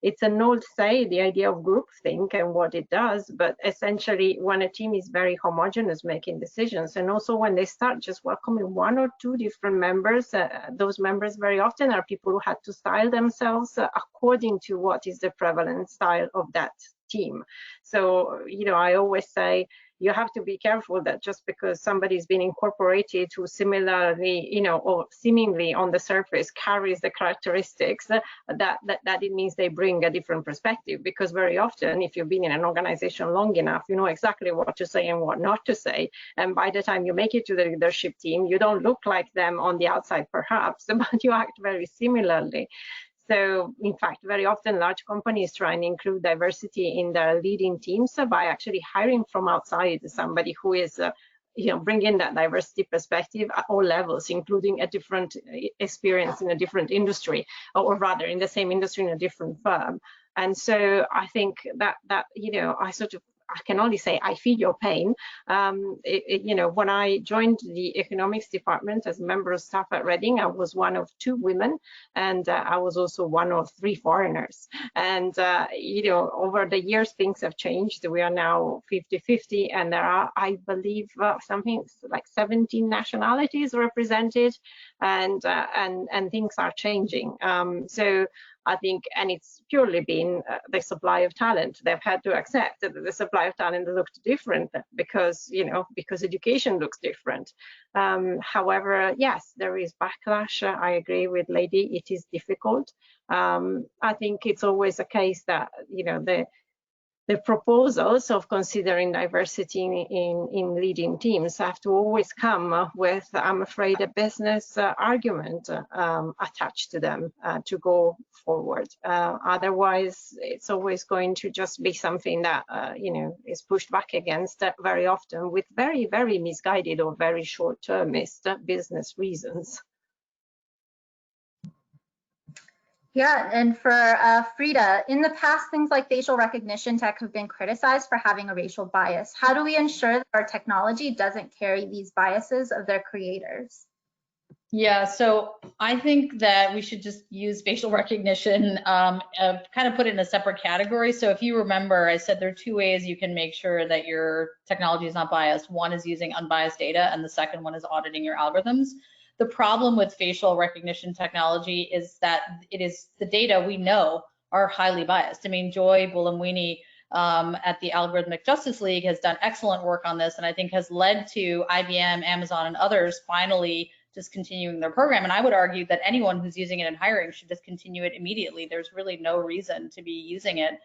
Speaker 3: it's an old say, the idea of groupthink and what it does, but essentially when a team is very homogeneous making decisions, and also when they start just welcoming 1 or 2 different members, those members very often are people who had to style themselves according to what is the prevalent style of that team. So, I always say you have to be careful that just because somebody's been incorporated who similarly, or seemingly on the surface carries the characteristics, that it means they bring a different perspective. Because very often, if you've been in an organization long enough, you know exactly what to say and what not to say. And by the time you make it to the leadership team, you don't look like them on the outside, perhaps, but you act very similarly. So, in fact, very often large companies try and include diversity in their leading teams by actually hiring from outside somebody who is, bringing that diversity perspective at all levels, including a different experience in a different industry, or rather in the same industry in a different firm. And so I think that I can only say I feel your pain. When I joined the economics department as a member of staff at Reading, I was one of 2 women, and I was also one of 3 foreigners. And, over the years, things have changed. We are now 50-50, and there are, I believe, something like 17 nationalities represented, and things are changing. So I think, and it's purely been the supply of talent. They've had to accept that the supply of talent looked different because education looks different. However, yes, there is backlash. I agree with Lady, it is difficult. I think it's always a case that, the proposals of considering diversity in leading teams have to always come with, I'm afraid, a business argument attached to them to go forward. Otherwise, it's always going to just be something that is pushed back against very often with very, very misguided or very short-termist business reasons.
Speaker 2: Yeah, and for Frida, in the past, things like facial recognition tech have been criticized for having a racial bias. How do we ensure that our technology doesn't carry these biases of their creators?
Speaker 5: Yeah, so I think that we should just use facial recognition, kind of put it in a separate category. So if you remember, I said there are 2 ways you can make sure that your technology is not biased. One is using unbiased data, and the second one is auditing your algorithms. The problem with facial recognition technology is that it is the data we know are highly biased. I mean, Joy Buolamwini at the Algorithmic Justice League has done excellent work on this, and I think has led to IBM, Amazon, and others finally discontinuing their program. And I would argue that anyone who's using it in hiring should discontinue it immediately. There's really no reason to be using it.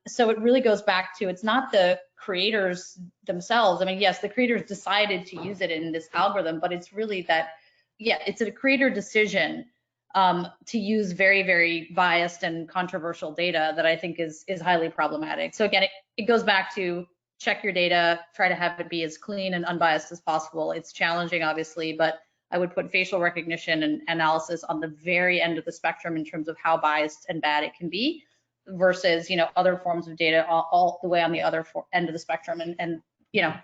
Speaker 5: So it really goes back to, it's not the creators themselves. I mean, yes, the creators decided to use it in this algorithm, but it's really that, yeah, it's a creator decision to use very, very biased and controversial data that I think is highly problematic. So again, it goes back to check your data, try to have it be as clean and unbiased as possible. It's challenging, obviously, but I would put facial recognition and analysis on the very end of the spectrum in terms of how biased and bad it can be, versus other forms of data all the way on the other end of the spectrum. And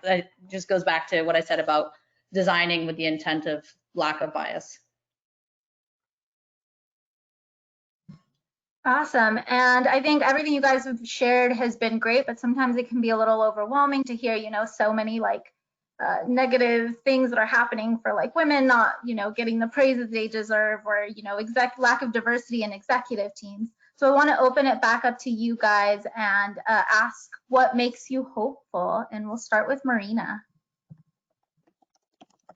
Speaker 5: that just goes back to what I said about designing with the intent of lack of bias.
Speaker 2: Awesome. And I think everything you guys have shared has been great, but sometimes it can be a little overwhelming to hear, so many negative things that are happening for women not, getting the praises they deserve, or, lack of diversity in executive teams. So I want to open it back up to you guys and ask what makes you hopeful. And we'll start with Marina.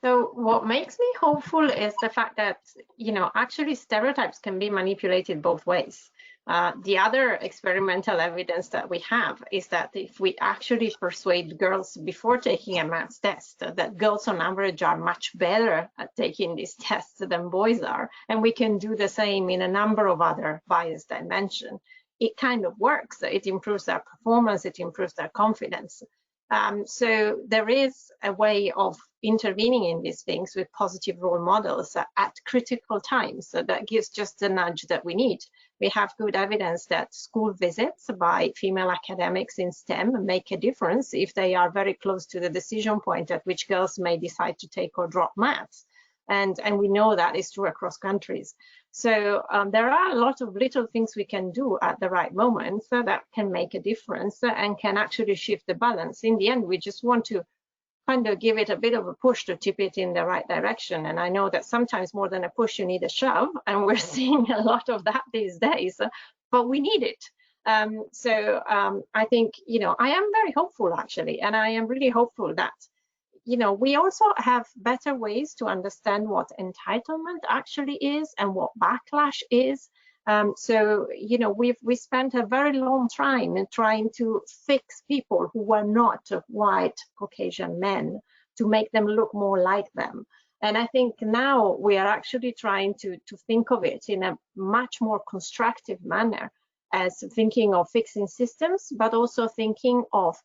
Speaker 3: So what makes me hopeful is the fact that, actually stereotypes can be manipulated both ways. The other experimental evidence that we have is that if we actually persuade girls before taking a maths test, that girls on average are much better at taking these tests than boys are, and we can do the same in a number of other bias dimensions, it kind of works. It improves their performance, it improves their confidence. So there is a way of intervening in these things with positive role models at critical times. So that gives just the nudge that we need. We have good evidence that school visits by female academics in STEM make a difference if they are very close to the decision point at which girls may decide to take or drop maths. And we know that is true across countries. So there are a lot of little things we can do at the right moment that can make a difference and can actually shift the balance. In the end, we just want to kind of give it a bit of a push to tip it in the right direction. And I know that sometimes more than a push, you need a shove, and we're seeing a lot of that these days, but we need it. I think, I am very hopeful actually, and I am really hopeful that, we also have better ways to understand what entitlement actually is and what backlash is. We spent a very long time in trying to fix people who were not white Caucasian men to make them look more like them. And I think now we are actually trying to think of it in a much more constructive manner, as thinking of fixing systems, but also thinking of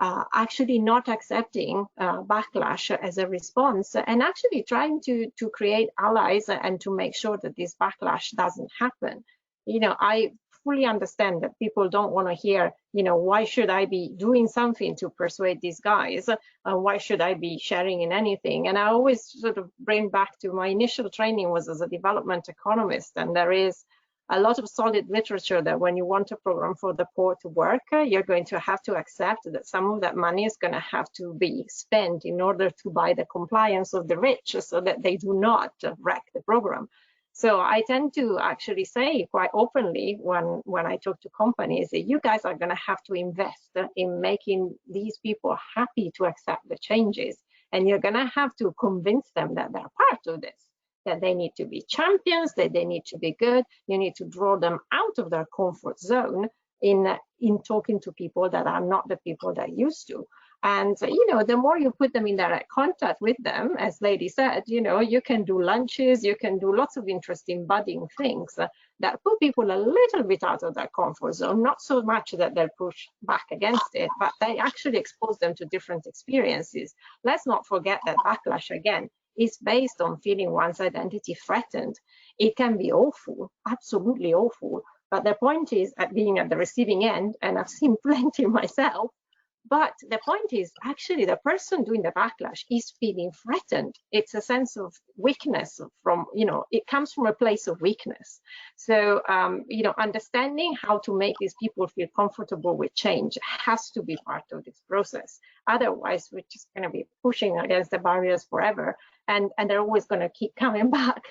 Speaker 3: actually not accepting backlash as a response, and actually trying to create allies and to make sure that this backlash doesn't happen. I fully understand that people don't want to hear, why should I be doing something to persuade these guys? Why should I be sharing in anything? And I always sort of bring back to my initial training was as a development economist, and there is a lot of solid literature that when you want a program for the poor to work, you're going to have to accept that some of that money is going to have to be spent in order to buy the compliance of the rich so that they do not wreck the program. So I tend to actually say quite openly when I talk to companies that you guys are going to have to invest in making these people happy to accept the changes. And you're going to have to convince them that they're part of this, that they need to be champions, that they need to be good. You need to draw them out of their comfort zone in talking to people that are not the people they're used to. And, the more you put them in direct contact with them, as Lady said, you can do lunches, you can do lots of interesting budding things that put people a little bit out of their comfort zone, not so much that they'll push back against it, but they actually expose them to different experiences. Let's not forget that backlash, again, is based on feeling one's identity threatened. It can be awful, absolutely awful. But the point is at being at the receiving end, and I've seen plenty myself, but the point is actually the person doing the backlash is feeling threatened. It's a sense of weakness from, it comes from a place of weakness. So, understanding how to make these people feel comfortable with change has to be part of this process. Otherwise, we're just going to be pushing against the barriers forever. And they're always going to keep coming back.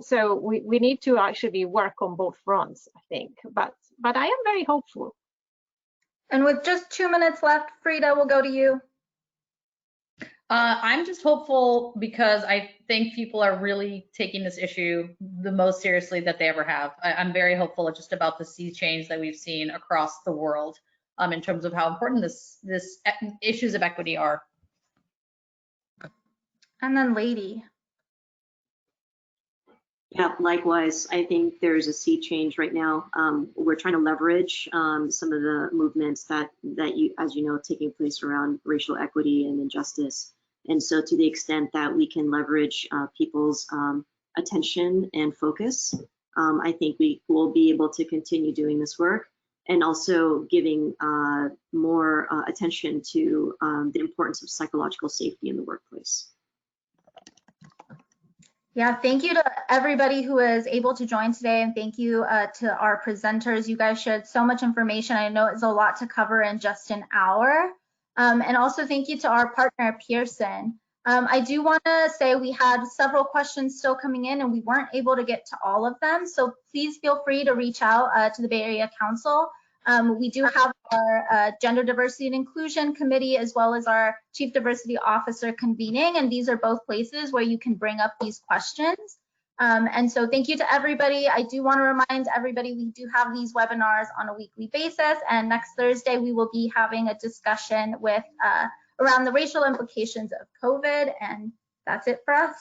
Speaker 3: So we need to actually work on both fronts, I think. But I am very hopeful.
Speaker 2: And with just 2 minutes left, Frida, we'll go to you.
Speaker 5: I'm just hopeful because I think people are really taking this issue the most seriously that they ever have. I'm very hopeful just about the sea change that we've seen across the world in terms of how important this issues of equity are.
Speaker 2: And then Lady.
Speaker 4: Yeah, likewise, I think there's a sea change right now. We're trying to leverage some of the movements that you, as you know, taking place around racial equity and injustice. And so to the extent that we can leverage people's attention and focus, I think we will be able to continue doing this work, and also giving more attention to the importance of psychological safety in the workplace.
Speaker 2: Yeah, thank you to everybody who was able to join today, and thank you to our presenters. You guys shared so much information. I know it's a lot to cover in just an hour. And also thank you to our partner, Pearson. I do want to say we had several questions still coming in and we weren't able to get to all of them. So please feel free to reach out to the Bay Area Council. We do have our Gender Diversity and Inclusion Committee, as well as our Chief Diversity Officer convening, and these are both places where you can bring up these questions. And so thank you to everybody. I do want to remind everybody we do have these webinars on a weekly basis, and next Thursday we will be having a discussion with around the racial implications of COVID, and that's it for us.